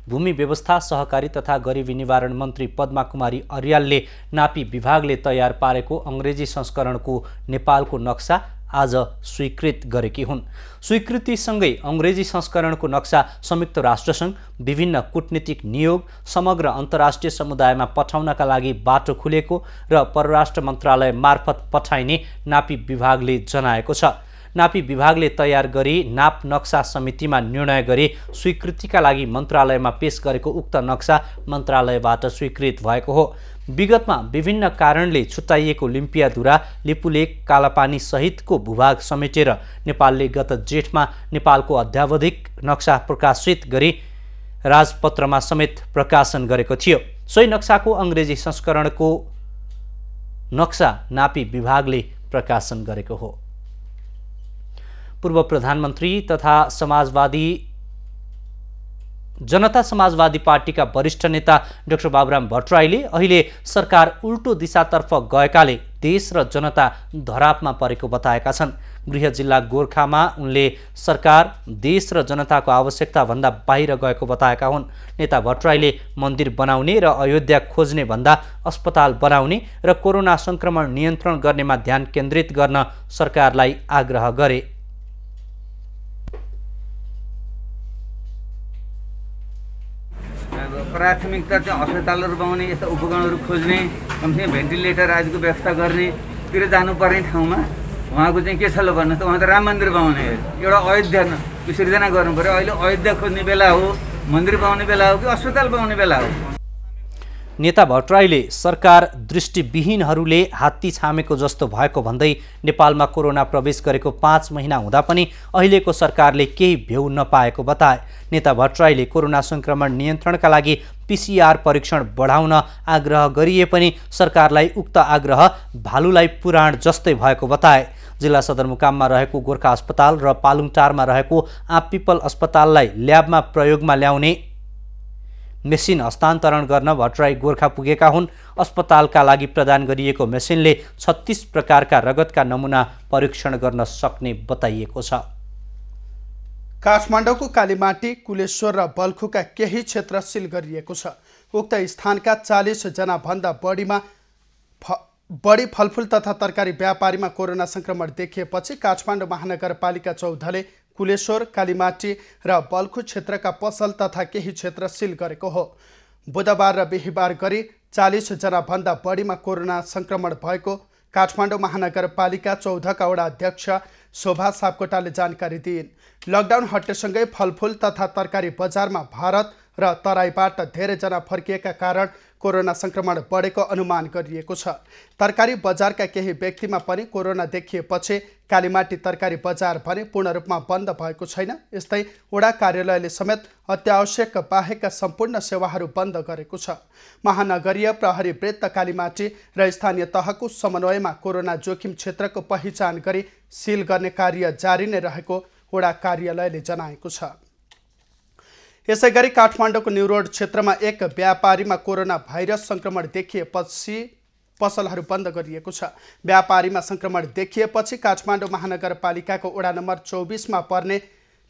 भूमि व्यवस्था, सहकारी तथा गरिबी निवारण मन्त्री पद्मा कुमारी अर्यालले नापी विभागले तयार पारेको अङ्ग्रेजी संस्करणको नेपालको नक्सा आज स्वीकृत गरेकी हुन्। स्वीकृतिसँगै अङ्ग्रेजी संस्करणको नक्सा संयुक्त राष्ट्रसङ्घ, विभिन्न कूटनीतिक नियोग, समग्र अन्तर्राष्ट्रिय समुदायमा पठाउनका लागि बाटो खुलेको र परराष्ट्र मन्त्रालय मार्फत पठाइने नापी विभागले जनाएको छ। नापी विभागले तयार गरी नाप नक्सा समितिमा निर्णय गरी स्वीकृतिका लागि मन्त्रालयमा पेश गरेको उक्त नक्सा मन्त्रालयबाट स्वीकृत भएको हो। विगतमा विभिन्न कारणले छुट्याइएको लिम्पियाधुरा, लिपुलेक, कालापानी सहितको भूभाग समेटेर नेपालले गत जेठमा नेपालको अद्यावधिक नक्सा प्रकाशित गरी राजपत्रमा समेत प्रकाशन गरेको थियो। सोही नक्साको अङ्ग्रेजी संस्करणको नक्सा नापी विभागले प्रकाशन गरेको हो। पूर्व प्रधानमन्त्री तथा जनता समाजवादी पार्टीका वरिष्ठ नेता डाक्टर बाबुराम भट्टराईले अहिले सरकार उल्टो दिशातर्फ गएकाले देश र जनता धरापमा परेको बताएका छन्। गृह जिल्ला गोर्खामा उनले सरकार देश र जनताको आवश्यकताभन्दा बाहिर गएको बताएका हुन्। नेता भट्टराईले मन्दिर बनाउने र अयोध्या खोज्ने भन्दा अस्पताल बनाउने र कोरोना संक्रमण नियन्त्रण गर्नेमा ध्यान केन्द्रित गर्न सरकारलाई आग्रह गरे। प्राथमिकता चाहिँ अस्पतालहरू बनाउने, यस्ता उपकरणहरू खोज्ने, कमसेकम भेन्टिलेटर आदिको व्यवस्था गर्नेतिर जानुपर्ने ठाउँमा उहाँको चाहिँ के छ ल भन्नु त, उहाँ त राम मन्दिर बनाउने एउटा अयोध्या सिर्जना गर्नु पर्यो। अहिले अयोध्या खोज्ने बेला हो, मन्दिर बनाउने बेला हो कि अस्पताल बनाउने बेला हो? नेता भट्टराईले सरकार दृष्टिविहीनहरूले हात्ती छामेको जस्तो भएको भन्दै नेपालमा कोरोना प्रवेश गरेको 5 महिना हुँदा पनि अहिलेको सरकारले केही भ्यू नपाएको बताए। नेता भट्टराईले कोरोना संक्रमण नियन्त्रणका लागि PCR परीक्षण बढाउन आग्रह गरिए पनि सरकारलाई उक्त आग्रह भालुलाई पुराण जस्तै भएको बताए। जिल्ला सदरमुकाममा रहेको गोर्खा अस्पताल र पालुङटारमा रहेको आँपपिपल अस्पताललाई ल्याबमा प्रयोगमा ल्याउने मेसिन हस्तान्तरण गर्न भट्टराई गोर्खा पुगेका हुन्। अस्पतालका लागि प्रदान गरिएको मेसिनले 36 प्रकारका रगतका नमुना परीक्षण गर्न सक्ने बताइएको छ। काठमाडौँको कालीमाटी, कुलेश्वर र बल्खुका केही क्षेत्र सिल गरिएको छ। उक्त स्थानका 40 जना भन्दा बढी फलफुल तथा तरकारी व्यापारीमा कोरोना संक्रमण देखिएपछि काठमाडौँ महानगरपालिका 14ले कुलेश्वर, कालीमाटी र बल्खु क्षेत्रका पसल तथा केही क्षेत्र सिल गरेको हो। बुधबार र बिहिबार गरी 40 जना भन्दा बढीमा कोरोना संक्रमण भएको काठमाडौँ महानगरपालिका 14 का वडा अध्यक्ष शोभा सापकोटाले जानकारी दिइन्। लकडाउन हटेसँगै फलफुल तथा तरकारी बजारमा भारत र तराईबाट धेरैजना फर्किएका कारण कोरोना संक्रमण बढेको अनुमान गरिएको छ। तरकारी बजारका केही व्यक्तिमा पनि कोरोना देखिएपछि कालीमाटी तरकारी बजार भने पूर्ण रूपमा बन्द भएको छैन। यस्तै वडा कार्यालयले समेत अत्यावश्यक बाहेकका सम्पूर्ण सेवाहरू बन्द गरेको छ। महानगरीय प्रहरी वृत्त कालीमाटी र स्थानीय तहको समन्वयमा कोरोना जोखिम क्षेत्रको पहिचान गरी सिल गर्ने कार्य जारी नै रहेको वडा कार्यालयले जनाएको छ। यसैगरी काठमाडौँको न्यू रोड क्षेत्रमा एक व्यापारीमा कोरोना भाइरस संक्रमण देखिएपछि पसलहरू बन्द गरिएको छ। व्यापारीमा संक्रमण देखिएपछि काठमाडौँ महानगरपालिकाको वडा नम्बर 24 मा पर्ने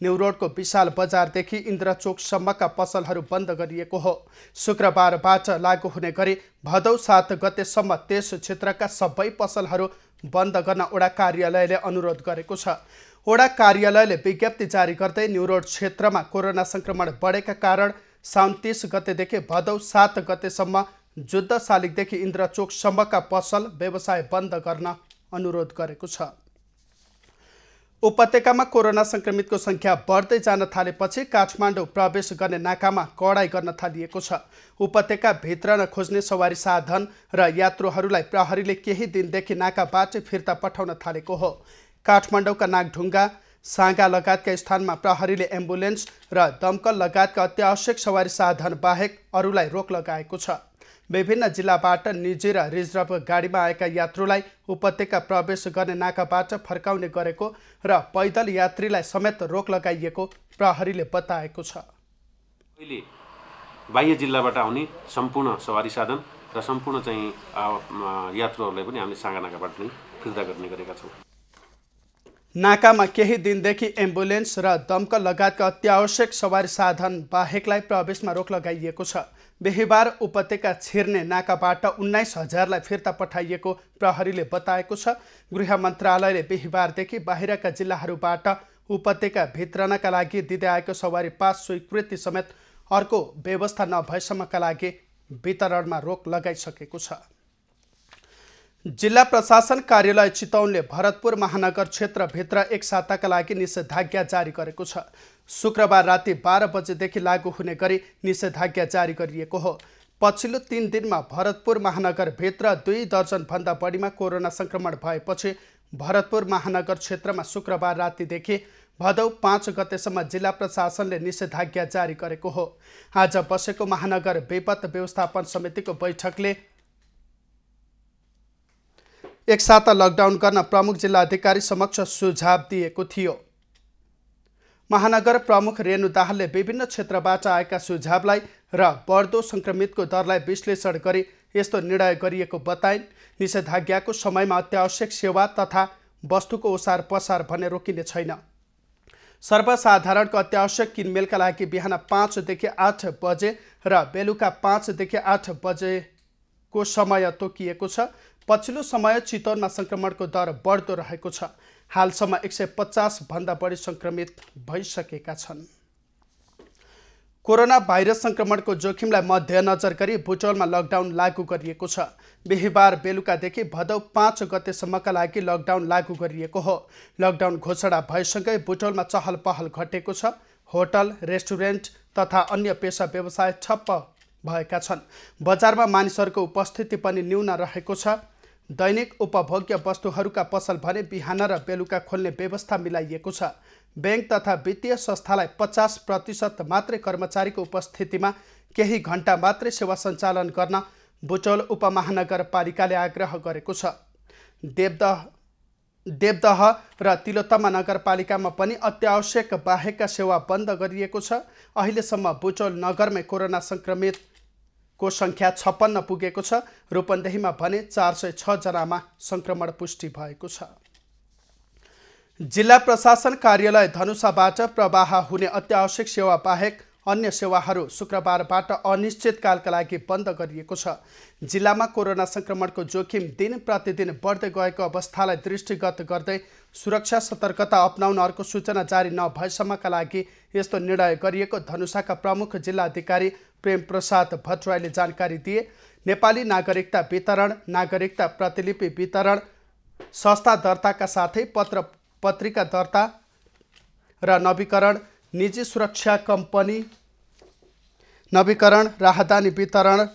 न्यू रोडको विशाल बजारदेखि इन्द्रचोकसम्मका पसलहरू बन्द गरिएको हो। शुक्रबारबाट लागू हुने गरी भदौ 7 गतेसम्म त्यस क्षेत्रका सबै पसलहरू बन्द गर्न वडा कार्यालयले अनुरोध गरेको छ। वडा कार्यालयले विज्ञप्ति जारी गर्दै न्यू रोड क्षेत्रमा कोरोना संक्रमण बढेका कारण साउन 30 गतेदेखि भदौ 7 गतेसम्म जुद्ध शालिगदेखि इन्द्रचोकसम्मका पसल व्यवसाय बन्द गर्न अनुरोध गरेको छ। उपत्यकामा कोरोना संक्रमितको संख्या बढ्दै जान थालेपछि काठमाडौँ प्रवेश गर्ने नाकामा कडाई गर्न थालिएको छ। उपत्यका भित्र नखोज्ने सवारी साधन र यात्रुहरूलाई प्रहरीले केही दिनदेखि नाकाबाट फिर्ता पठाउन थालेको हो। काठमाडौँका नागढुङ्गा, साँगा लगायतका स्थानमा प्रहरीले एम्बुलेन्स र दमकल लगायतका अत्यावश्यक सवारी साधन बाहेक अरूलाई रोक लगाएको छ। विभिन्न जिल्लाबाट निजी र रिजर्भ गाडीमा आएका यात्रुलाई उपत्यका प्रवेश गर्ने नाकाबाट फर्काउने गरेको र पैदल यात्रीलाई समेत रोक लगाइएको प्रहरीले बताएको छ। अहिले बाह्य जिल्लाबाट आउने सम्पूर्ण सवारी साधन र सम्पूर्ण चाहिँ यात्रुहरूलाई पनि हामीले साँगा नाकाबाट नै फिर्ता गर्ने गरेका छौँ। नाकामा केही दिनदेखि एम्बुलेन्स र दमकल लगायतका अत्यावश्यक सवारी साधन बाहेकलाई प्रवेशमा रोक लगाइएको छ। बिहिबार उपत्यका छिर्ने नाकाबाट 19,000लाई फिर्ता पठाइएको प्रहरीले बताएको छ। गृह मन्त्रालयले बिहिबारदेखि बाहिरका जिल्लाहरूबाट उपत्यका भित्रनका लागि दिँदै आएको सवारी पास स्वीकृति समेत अर्को व्यवस्था नभएसम्मका लागि वितरणमा रोक लगाइसकेको छ। जिल्ला प्रशासन कार्यालय चितवनले भरतपुर महानगर क्षेत्रभित्र एक साताका लागि निषेधाज्ञा जारी गरेको छ। शुक्रबार राति 12 बजेदेखि लागू हुने गरी निषेधाज्ञा जारी गरिएको हो। पछिल्लो 3 दिनमा भरतपुर महानगरभित्र 2 दर्जनभन्दा बढीमा कोरोना संक्रमण भएपछि भरतपुर महानगर क्षेत्रमा शुक्रबार रातिदेखि भदौ 5 गतेसम्म जिल्ला प्रशासनले निषेधाज्ञा जारी गरेको हो। आज बसेको महानगर विपद व्यवस्थापन समितिको बैठकले एक साता लकडाउन गर्न प्रमुख जिल्लाधिकारी समक्ष सुझाव दिएको थियो। महानगर प्रमुख रेणु दाहालले विभिन्न क्षेत्रबाट आएका सुझावलाई र बढ्दो संक्रमितको दरलाई विश्लेषण गरी यस्तो निर्णय गरिएको बताइन्। निषेधाज्ञाको समयमा अत्यावश्यक सेवा तथा वस्तुको ओसार पसार भने रोकिने छैन। सर्वसाधारणको अत्यावश्यक किनमेलका लागि बिहान 5 देखि 8 बजे र बेलुका 5 देखि 8 बजेको समय तोकिएको छ। पछिल्लो समय चितवनमा संक्रमणको दर बढ्दो रहेको छ। हालसम्म 150 भन्दा बढी संक्रमित भइसकेका छन्। कोरोना भाइरस संक्रमणको जोखिमलाई मध्यनजर गरी बुटवलमा लकडाउन लागू गरिएको छ। बिहिबार बेलुकादेखि भदौ 5 गतेसम्मका लागि लकडाउन लागू गरिएको हो। लकडाउन घोषणा भएसँगै बुटवलमा चहल पहल घटेको छ। होटल, रेस्टुरेन्ट तथा अन्य पेशा व्यवसाय ठप्प भएका छन्। बजारमा मानिसहरूको उपस्थिति पनि न्यून रहेको छ। दैनिक उपभोग्य वस्तुहरूका पसल भने बिहान र बेलुका खोल्ने व्यवस्था मिलाइएको छ। बैंक तथा वित्तीय संस्थालाई 50% मात्रै कर्मचारीको उपस्थितिमा केही घण्टा मात्रै सेवा सञ्चालन गर्न बुटवल उपमहानगरपालिकाले आग्रह गरेको छ। देवदह र तिलोत्तमा नगरपालिकामा पनि अत्यावश्यक बाहेकका सेवा बन्द गरिएको छ। अहिलेसम्म बुटवल नगरमै कोरोना संक्रमित को संख्या 56 पुगेको छ। रूपन्देहीमा भने 406 जनामा संक्रमण पुष्टि भएको छ। जिल्ला प्रशासन कार्यालय धनुषाबाट प्रवाह हुने अत्यावश्यक सेवा बाहेक अन्य सेवाहरू शुक्रबारबाट अनिश्चितकालका लागि बन्द गरिएको छ। जिल्लामा कोरोना संक्रमणको जोखिम दिन प्रतिदिन बढ्दै गएको अवस्थालाई दृष्टिगत गर्दै सुरक्षा सतर्कता अपनाउन अर्को सूचना जारी नभएसम्मका लागि यस्तो निर्णय गरिएको धनुषाका प्रमुख जिल्लाधिकारी प्रेम प्रसाद भट्टराईले जानकारी दिए। नेपाली नागरिकता वितरण, नागरिकता प्रतिलिपि वितरण, संस्था दर्ताका साथै पत्रिका दर्ता र नवीकरण, निजी सुरक्षा कम्पनी नवीकरण, राहदानी वितरण,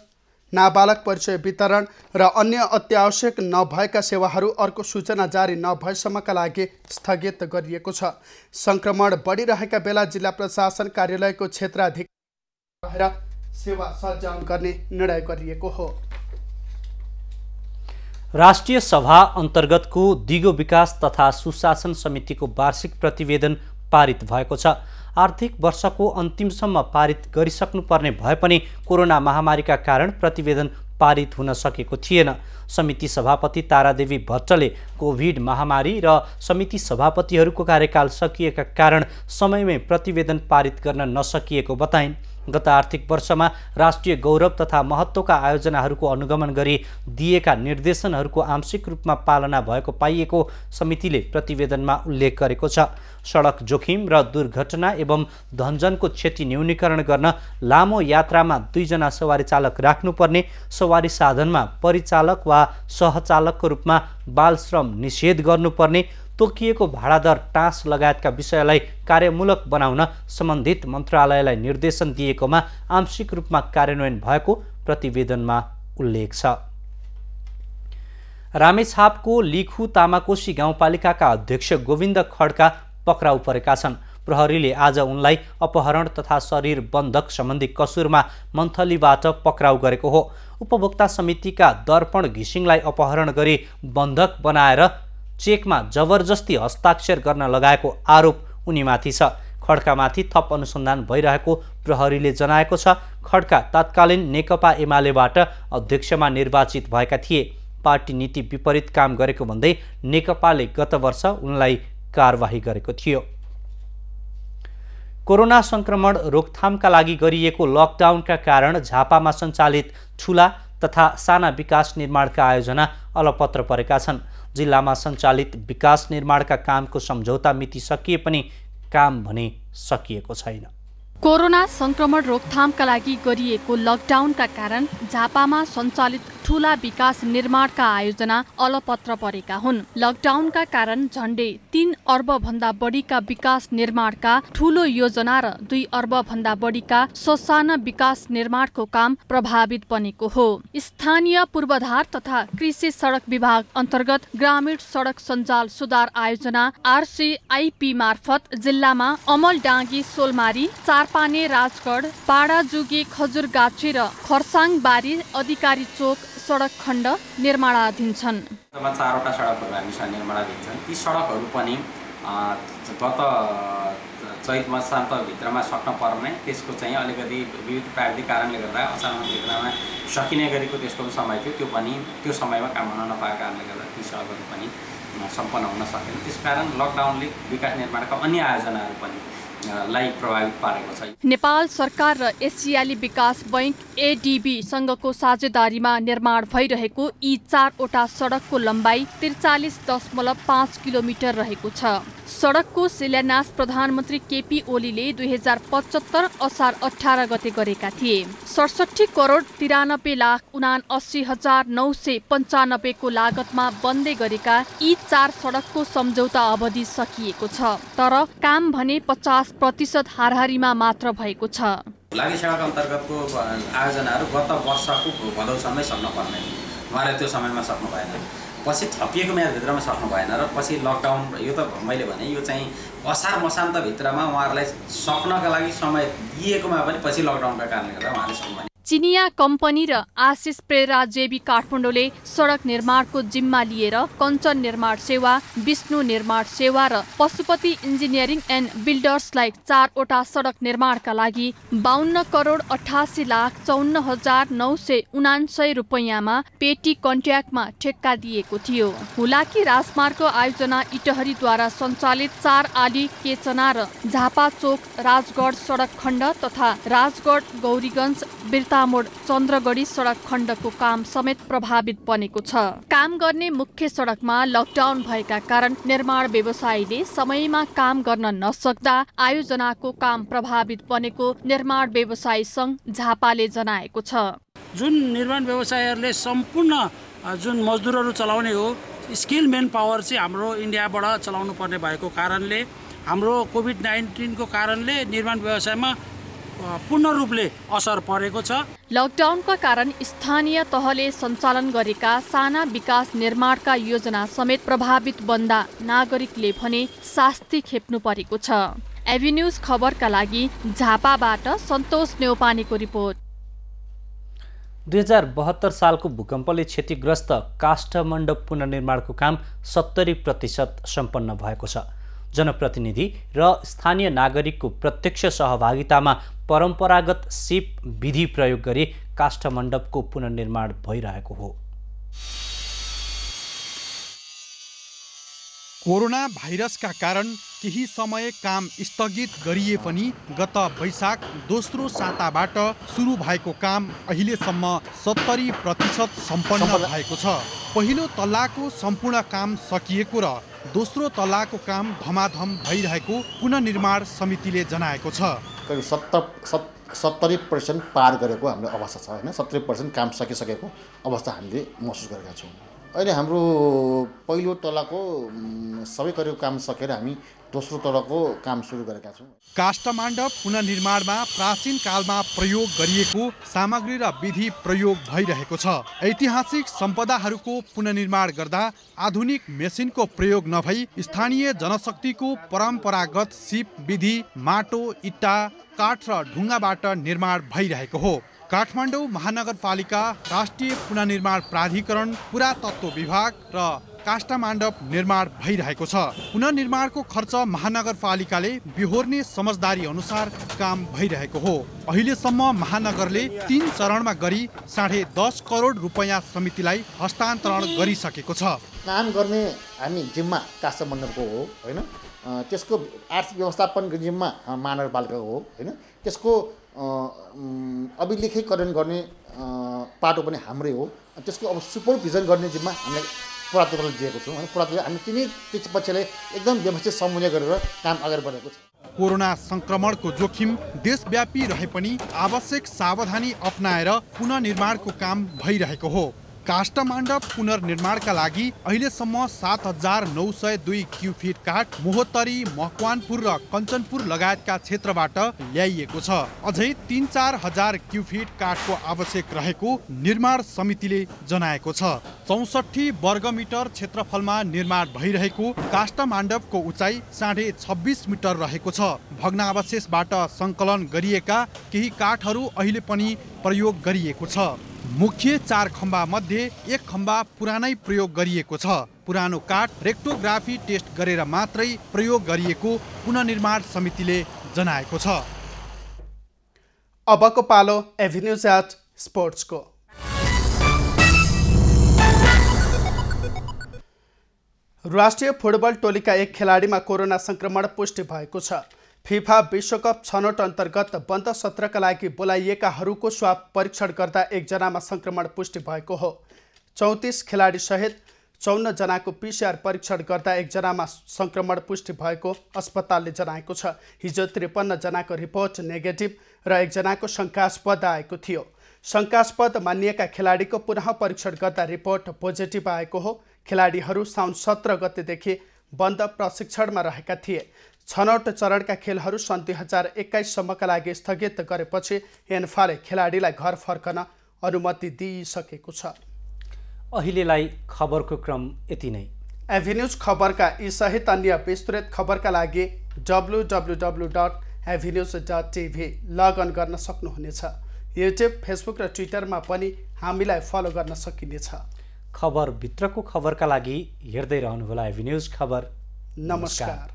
नाबालक परिचय वितरण र अन्य अत्यावश्यक नभएका सेवाहरू अर्को सूचना जारी नभएसम्मका लागि स्थगित गरिएको छ। संक्रमण बढिरहेका बेला जिल्ला प्रशासन कार्यालयको क्षेत्राधिकारी रहेर सेवा सञ्चालन गर्ने निर्णय गरिएको हो। राष्ट्रिय सभा अन्तर्गतको दिगो विकास तथा सुशासन समितिको वार्षिक प्रतिवेदन पारित भएको छ। आर्थिक वर्षको अन्तिमसम्म पारित गरिसक्नुपर्ने भए पनि कोरोना महामारीका कारण प्रतिवेदन पारित हुन सकेको थिएन। समिति सभापति तारादेवी भट्टले कोभिड महामारी र समिति सभापतिहरूको कार्यकाल सकिएका कारण समयमै प्रतिवेदन पारित गर्न नसकिएको बताइन्। गत आर्थिक वर्षमा राष्ट्रिय गौरव तथा महत्त्वका आयोजनाहरूको अनुगमन गरी दिएका निर्देशनहरूको आंशिक रूपमा पालना भएको पाइएको समितिले प्रतिवेदनमा उल्लेख गरेको छ। सडक जोखिम र दुर्घटना एवं धनजनको क्षति न्यूनीकरण गर्न लामो यात्रामा 2 जना सवारी चालक राख्नुपर्ने, सवारी साधनमा परिचालक वा सहचालकको रूपमा बाल श्रम निषेध गर्नुपर्ने, तोकिएको भाडादर टाँस लगायतका विषयलाई कार्यमूलक बनाउन सम्बन्धित मन्त्रालयलाई निर्देशन दिएकोमा आंशिक रूपमा कार्यान्वयन भएको प्रतिवेदनमा उल्लेख छ। रामेछापको लिखु तामाकोशी गाउँपालिकाका अध्यक्ष गोविन्द खड्का पक्राउ परेका छन्। प्रहरीले आज उनलाई अपहरण तथा शरीर बन्धक सम्बन्धी कसुरमा मन्थलीबाट पक्राउ गरेको हो। उपभोक्ता समितिका दर्पण घिसिङलाई अपहरण गरी बन्धक बनाएर चेकमा जबरजस्ती हस्ताक्षर गर्न लगाएको आरोप उनीमाथि छ। खड्कामाथि थप अनुसन्धान भइरहेको प्रहरीले जनाएको छ। खड्का तत्कालीन नेकपा एमालेबाट अध्यक्षमा निर्वाचित भएका थिए। पार्टी नीति विपरीत काम गरेको भन्दै नेकपाले गत वर्ष उनलाई कारबाही गरेको थियो। कोरोना संक्रमण रोकथामका लागि गरिएको लकडाउनका कारण झापामा सञ्चालित ठूला तथा साना विकास निर्माणका आयोजना अलपत्र परेका छन्। जिल्लामा सञ्चालित विकास निर्माणका कामको सम्झौता मिति सकिए पनि काम भने सकिएको छैन। कोरोना संक्रमण रोकथामका लागि गरिएको लकडाउनका कारण झापामा सञ्चालित ठूला विकास निर्माणका आयोजना अलपत्र परेका हुन्। लकडाउनका कारण झण्डै 3 अर्ब भन्दा बढीका विकास निर्माणका ठूलो योजना र 2 अर्ब भन्दा बढीका ससाना विकास निर्माणको काम प्रभावित बनेको हो। स्थानीय पूर्वाधार तथा कृषि सडक विभाग अन्तर्गत ग्रामीण सडक सञ्जाल सुधार आयोजना RCIP मार्फत जिल्लामा अमलडाँगी सोलमारी चारपाने राजगढ पाडाजुगी खजुरगाछी र खरसाङबारी अधिकारी चोक सडक खण्ड निर्माणाधीन छन्। 4वटा सडकहरू हामीसँग निर्माणाधीन छन्। ती सडकहरू पनि गत चैत मसान्तभित्रमा सक्न पर्ने, त्यसको चाहिँ अलिकति विविध प्राविधिक कारणले गर्दा असारभित्रमा सकिने गरेको त्यसको समय थियो। त्यो समयमा काम हुन नपाएको कारणले गर्दा ती सडकहरू पनि सम्पन्न हुन सकेन। त्यसकारण लकडाउनले विकास निर्माणका अन्य आयोजनाहरू पनि लाई प्रभावित पारेको छ। नेपाल सरकार र एसियाली विकास बैंक ADB सँगको साझेदारीमा निर्माण भइरहेको यी 4वटा सडकको लम्बाइ 43.5 किलोमिटर रहेको छ। सडकको शिलान्यास प्रधानमन्त्री KP ओलीले 2075 असार 18 गते गरेका थिए। 67 करोड 93,79,995 को लागतमा बन्दै गरेका यी 4 सडकको सम्झौता अवधि सकिएको छ, तर काम भने 50% हाराहारीमा मात्र भएको छ। लागि सेवाका अन्तर्गतको आयोजनाहरू गत वर्षको भदौसम्मै सक्न पर्ने, उहाँले त्यो समयमा सक्नु भएन। पछि थपिएको म्यादभित्रमा सक्नु भएन र पछि लकडाउन, यो त मैले भने यो चाहिँ असार मसान्तभित्रमा उहाँहरूलाई सक्नका लागि समय दिएकोमा पनि पछि लकडाउनका कारणले गर्दा उहाँले सक्नु। चिनिया कम्पनी र आशिष प्रेरा जेबी काठमाडौँले सडक निर्माणको जिम्मा लिएर कञ्चन निर्माण सेवा, विष्णु निर्माण सेवा र पशुपति इन्जिनियरिङ एन्ड बिल्डर्सलाई 4वटा सडक निर्माणका लागि 52 करोड 88,54,979 रुपैयाँमा पेटी कन्ट्र्याक्टमा ठेक्का दिएको थियो। हुलाकी राजमार्ग आयोजना इटहरीद्वारा सञ्चालित 4 आली केचना र झापा चोक राजगढ सडक खण्ड तथा राजगढ गौरीगञ्ज बिर्तामोड चन्द्रगढी सडक खण्डको काम समेत प्रभावित बनेको छ। काम गर्ने मुख्य सडकमा लकडाउन भएका कारण निर्माण व्यवसायीले समयमा काम गर्न नसक्दा आयोजनाको काम प्रभावित बनेको निर्माण व्यवसायी सङ्घ झापाले जनाएको छ। जुन निर्माण व्यवसायीहरूले सम्पूर्ण जुन मजदुरहरू चलाउने हो, स्किल मेन पावर चाहिँ हाम्रो इन्डियाबाट चलाउनु पर्ने भएको कारणले, हाम्रो कोभिड-19 को कारणले निर्माण व्यवसायमा पूर्ण रूपले असर परेको छ। लकडाउनका कारण स्थानीय तहले सञ्चालन गरेका साना विकास निर्माणका योजना समेत प्रभावित बन्दा नागरिकले भने शास्ति खेप्नु परेको छ। एभिन्यूज खबरका लागि झापाबाट सन्तोष नेउपानेको रिपोर्ट। 2072 सालको भूकम्पले क्षतिग्रस्त काष्ठमण्डप पुनर्निर्माणको काम 70% सम्पन्न भएको छ। जनप्रतिनिधि र स्थानीय नागरिकको प्रत्यक्ष सहभागितामा परम्परागत सिप विधि प्रयोग गरी काष्ठमण्डपको पुनर्निर्माण भइरहेको हो। कोरोना भाइरसका कारण केही समय काम स्थगित गरिए पनि गत वैशाख दोस्रो साताबाट सुरु भएको काम अहिलेसम्म 70% सम्पन्न भएको छ। पहिलो तल्लाको सम्पूर्ण काम सकिएको र दोस्रो तल्लाको काम धमाधम भइरहेको पुनर्निर्माण समितिले जनाएको छ। करिब 70% पार गरेको हाम्रो अवस्था छ हैन। 70% काम सकिसकेको अवस्था हामीले महसुस गरेका छौँ। अहिले हाम्रो पहिलो तलाको सबै गरेको काम सकेर हामी दोस्रो तलाको काम सुरु गरेका छौँ। काष्ठमण्डप पुनर्निर्माणमा प्राचीन कालमा प्रयोग गरिएको सामग्री र विधि प्रयोग भइरहेको छ। ऐतिहासिक सम्पदाहरूको पुनर्निर्माण गर्दा आधुनिक मेसिनको प्रयोग नभई स्थानीय जनशक्तिको परम्परागत सिप विधि माटो, इट्टा, काठ र ढुङ्गाबाट निर्माण भइरहेको हो। काठमाडौँ महानगरपालिका, राष्ट्रिय पुनर्निर्माण प्राधिकरण, पुरातत्व विभाग र काष्ठमण्डप निर्माण भइरहेको छ। पुनर्निर्माणको खर्च महानगरपालिकाले बिहोर्ने समझदारी अनुसार काम भइरहेको हो। अहिलेसम्म महानगरले 3 चरणमा गरी 10.5 करोड रुपैयाँ समितिलाई हस्तान्तरण गरिसकेको छ। काम गर्ने हामी जिम्मा काष्ठमण्डपको हो हैन, त्यसको आर्थिक व्यवस्थापनको जिम्मा महानगरपालिकाको हो हैन, त्यसको अभिलेखीकरण गर्ने पाटो पनि हाम्रै हो। त्यसको अब सुपरभिजन गर्ने जिम्मा हामीले पुरातत्वले दिएको छौँ। पुरातत्वले हामी तिनै पक्षले एकदम व्यवस्थित समन्वय गरेर काम अगाडि बढेको छ। कोरोना संक्रमणको जोखिम देशव्यापी रहे पनि आवश्यक सावधानी अपनाएर पुनर्निर्माणको काम भइरहेको हो। काष्ठमण्डप पुनर्निर्माणका लागि अहिलेसम्म 7,902 क्युफिट काठ मोहत्तरी, मकवानपुर र कञ्चनपुर लगायतका क्षेत्रबाट ल्याइएको छ। अझै 3-4 हजार क्युफिट काठको आवश्यक रहेको निर्माण समितिले जनाएको छ। 64 वर्गमिटर क्षेत्रफलमा निर्माण भइरहेको काष्ठमण्डपको उचाइ 26.5 मिटर रहेको छ। भग्नावशेषबाट सङ्कलन गरिएका केही काठहरू अहिले पनि प्रयोग गरिएको छ। मुख्य 4 खम्बा मध्ये 1 खम्बा पुरानै प्रयोग गरिएको छ। पुरानो काठ रेक्टोग्राफी टेस्ट गरेर मात्रै प्रयोग गरिएको पुनर्निर्माण समितिले जनाएको छ। अबको पालो एभिन्यूज एट स्पोर्ट्सको। राष्ट्रिय फुटबल टोलीका एक खेलाडीमा कोरोना संक्रमण पुष्टि भएको छ। फिफा विश्वकप छनौट अन्तर्गत बन्द सत्रका लागि बोलाइएकाहरूको स्वाब परीक्षण गर्दा 1 जनामा संक्रमण पुष्टि भएको हो। 34 खेलाडी सहित 54 जनाको PCR परीक्षण गर्दा 1 जनामा संक्रमण पुष्टि भएको अस्पतालले जनाएको छ। हिजो 53 जनाको रिपोर्ट नेगेटिभ र 1 जनाको शङ्कास्पद आएको थियो। शङ्कास्पद मानिएका खेलाडीको पुनः परीक्षण गर्दा रिपोर्ट पोजिटिभ आएको हो। खेलाडीहरू साउन 17 गतेदेखि बन्द प्रशिक्षणमा रहेका थिए। छनौट चरणका खेलहरू सन् 2021 सम्मका लागि स्थगित गरेपछि एन्फाले खेलाडीलाई घर फर्कन अनुमति दिइसकेको छ। अहिलेलाई खबरको क्रम यति नै। एभिन्यूज खबरका यी सहित अन्य विस्तृत खबरका लागि www.avenews.tv लगअन गर्न सक्नुहुनेछ। युट्युब, फेसबुक र ट्विटरमा पनि हामीलाई फलो गर्न सकिनेछ। खबरभित्रको खबरका लागि हेर्दै रहनुहोला एभिन्यूज खबर। नमस्कार।